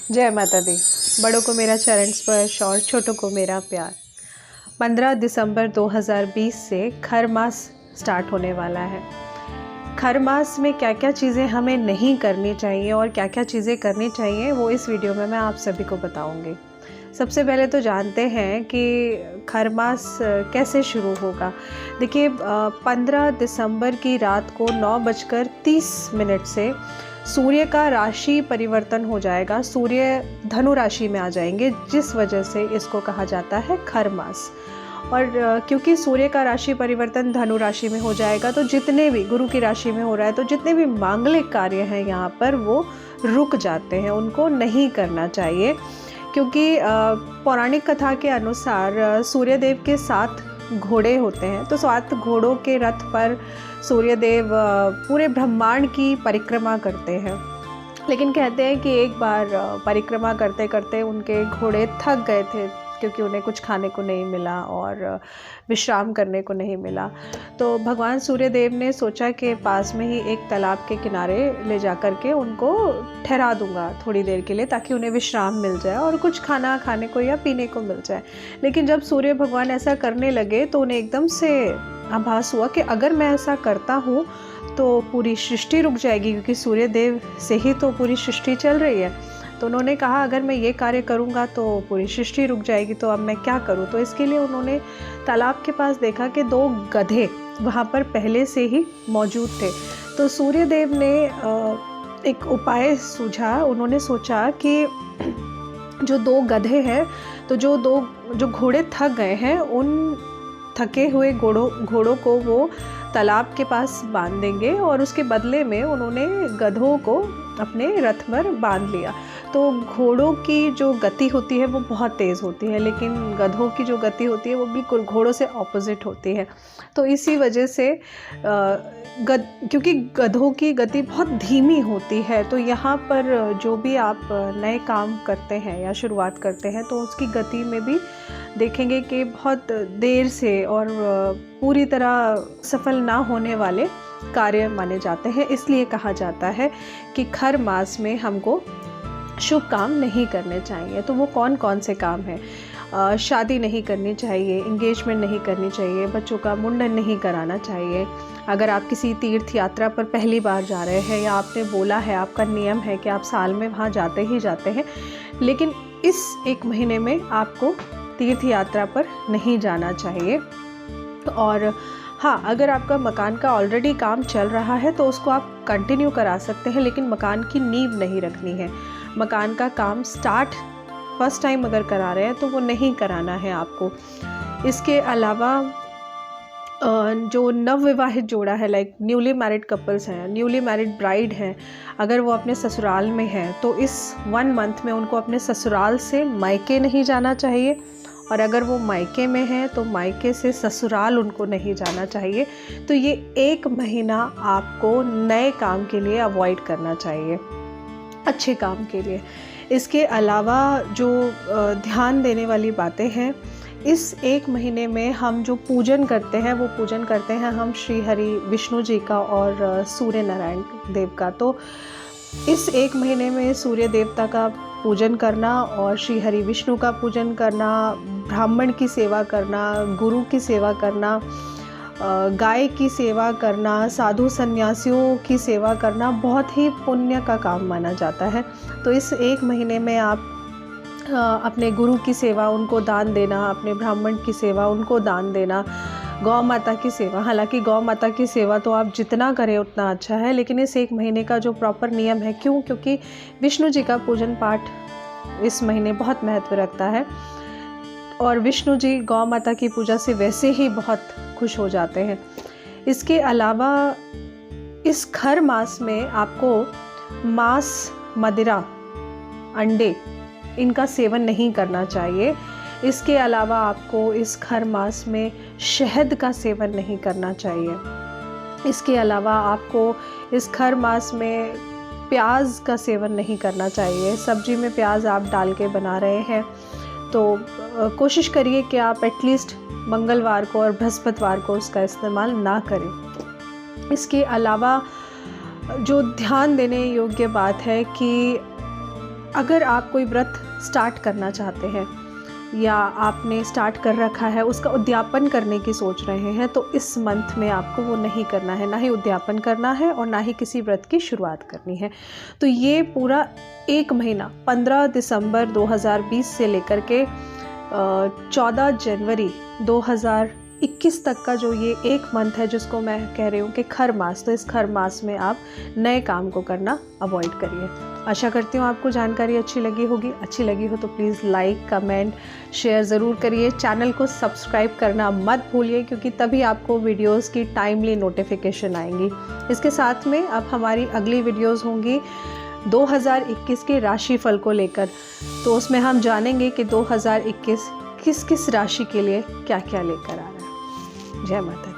जय माता दी। बड़ों को मेरा चरण स्पर्श और छोटों को मेरा प्यार। 15 दिसंबर 2020 से खर मास स्टार्ट होने वाला है। खर मास में क्या क्या चीज़ें हमें नहीं करनी चाहिए और क्या क्या चीज़ें करनी चाहिए वो इस वीडियो में मैं आप सभी को बताऊंगी। सबसे पहले तो जानते हैं कि खर मास कैसे शुरू होगा। देखिए 15 दिसंबर की रात को 9:30 से सूर्य का राशि परिवर्तन हो जाएगा। सूर्य धनु राशि में आ जाएंगे, जिस वजह से इसको कहा जाता है खर मास। और क्योंकि सूर्य का राशि परिवर्तन धनु राशि में हो जाएगा तो जितने भी गुरु की राशि में हो रहा है तो जितने भी मांगलिक कार्य हैं यहाँ पर वो रुक जाते हैं, उनको नहीं करना चाहिए। क्योंकि पौराणिक कथा के अनुसार सूर्यदेव के 7 घोड़े होते हैं, तो 7 घोड़ों के रथ पर सूर्यदेव पूरे ब्रह्मांड की परिक्रमा करते हैं। लेकिन कहते हैं कि एक बार परिक्रमा करते करते उनके घोड़े थक गए थे, क्योंकि उन्हें कुछ खाने को नहीं मिला और विश्राम करने को नहीं मिला। तो भगवान सूर्यदेव ने सोचा कि पास में ही एक तालाब के किनारे ले जा कर के उनको ठहरा दूंगा थोड़ी देर के लिए, ताकि उन्हें विश्राम मिल जाए और कुछ खाना खाने को या पीने को मिल जाए। लेकिन जब सूर्य भगवान ऐसा करने लगे तो उन्हें एकदम से आभास हुआ कि अगर मैं ऐसा करता हूँ तो पूरी सृष्टि रुक जाएगी, क्योंकि सूर्यदेव से ही तो पूरी सृष्टि चल रही है। तो उन्होंने कहा अगर मैं ये कार्य करूँगा तो पूरी सृष्टि रुक जाएगी, तो अब मैं क्या करूँ। तो इसके लिए उन्होंने तालाब के पास देखा कि 2 गधे वहाँ पर पहले से ही मौजूद थे। तो सूर्यदेव ने एक उपाय सूझा। उन्होंने सोचा कि जो 2 गधे हैं, तो जो घोड़े थक गए हैं, उन थके हुए घोड़ों को वो तालाब के पास बांध देंगे और उसके बदले में उन्होंने गधों को अपने रथ पर बांध लिया। तो घोड़ों की जो गति होती है वो बहुत तेज़ होती है, लेकिन गधों की जो गति होती है वो बिल्कुल घोड़ों से ऑपोजिट होती है। तो इसी वजह से क्योंकि गधों की गति बहुत धीमी होती है, तो यहाँ पर जो भी आप नए काम करते हैं या शुरुआत करते हैं तो उसकी गति में भी देखेंगे कि बहुत देर से और पूरी तरह सफल ना होने वाले कार्य माने जाते हैं। इसलिए कहा जाता है कि खर मास में हमको शुभ काम नहीं करने चाहिए। तो वो कौन कौन से काम हैं? शादी नहीं करनी चाहिए, इंगेजमेंट नहीं करनी चाहिए, बच्चों का मुंडन नहीं कराना चाहिए। अगर आप किसी तीर्थ यात्रा पर पहली बार जा रहे हैं या आपने बोला है, आपका नियम है कि आप साल में वहाँ जाते ही जाते हैं, लेकिन इस 1 महीने में आपको तीर्थ यात्रा पर नहीं जाना चाहिए। और हाँ, अगर आपका मकान का ऑलरेडी काम चल रहा है तो उसको आप कंटिन्यू करा सकते हैं, लेकिन मकान की नींव नहीं रखनी है। मकान का काम स्टार्ट फर्स्ट टाइम अगर करा रहे हैं तो वो नहीं कराना है आपको। इसके अलावा जो नवविवाहित जोड़ा है, लाइक न्यूली मैरिड कपल्स हैं, न्यूली मैरिड ब्राइड हैं, अगर वो अपने ससुराल में हैं तो इस 1 मंथ में उनको अपने ससुराल से मायके नहीं जाना चाहिए। और अगर वो मायके में हैं तो मायके से ससुराल उनको नहीं जाना चाहिए। तो ये 1 महीना आपको नए काम के लिए अवॉइड करना चाहिए, अच्छे काम के लिए। इसके अलावा जो ध्यान देने वाली बातें हैं, इस 1 महीने में हम जो पूजन करते हैं वो पूजन करते हैं हम श्री हरि विष्णु जी का और सूर्य नारायण देव का। तो इस 1 महीने में सूर्य देवता का पूजन करना और श्री हरि विष्णु का पूजन करना, ब्राह्मण की सेवा करना, गुरु की सेवा करना, गाय की सेवा करना, साधु सन्यासियों की सेवा करना बहुत ही पुण्य का काम माना जाता है। तो इस 1 महीने में आप अपने गुरु की सेवा, उनको दान देना, अपने ब्राह्मण की सेवा, उनको दान देना, गौ माता की सेवा। हालांकि गौ माता की सेवा तो आप जितना करें उतना अच्छा है, लेकिन इस 1 महीने का जो प्रॉपर नियम है, क्योंकि विष्णु जी का पूजन पाठ इस महीने बहुत महत्व रखता है और विष्णु जी गौ माता की पूजा से वैसे ही बहुत खुश हो जाते हैं। इसके अलावा इस खर मास में आपको मांस, मदिरा, अंडे इनका सेवन नहीं करना चाहिए। इसके अलावा आपको इस खर मास में शहद का सेवन नहीं करना चाहिए। इसके अलावा आपको इस खर मास में प्याज का सेवन नहीं करना चाहिए। सब्जी में प्याज आप डाल के बना रहे हैं तो कोशिश करिए कि आप एटलीस्ट मंगलवार को और बृहस्पतिवार को उसका इस्तेमाल ना करें। इसके अलावा जो ध्यान देने योग्य बात है कि अगर आप कोई व्रत स्टार्ट करना चाहते हैं या आपने स्टार्ट कर रखा है, उसका उद्यापन करने की सोच रहे हैं, तो इस मंथ में आपको वो नहीं करना है, ना ही उद्यापन करना है और ना ही किसी व्रत की शुरुआत करनी है। तो ये पूरा 1 महीना 15 दिसंबर 2020 से लेकर के 14 जनवरी 2021 तक का जो ये 1 मंथ है, जिसको मैं कह रही हूँ कि खर मास, तो इस खर मास में आप नए काम को करना अवॉइड करिए। आशा करती हूँ आपको जानकारी अच्छी लगी होगी। अच्छी लगी हो तो प्लीज़ लाइक, कमेंट, शेयर ज़रूर करिए। चैनल को सब्सक्राइब करना मत भूलिए, क्योंकि तभी आपको वीडियोस की टाइमली नोटिफिकेशन आएंगी। इसके साथ में अब हमारी अगली वीडियोस होंगी 2021 के राशिफल को लेकर, तो उसमें हम जानेंगे कि 2021 किस किस राशि के लिए क्या क्या लेकर आ रहा है। जय माता दी।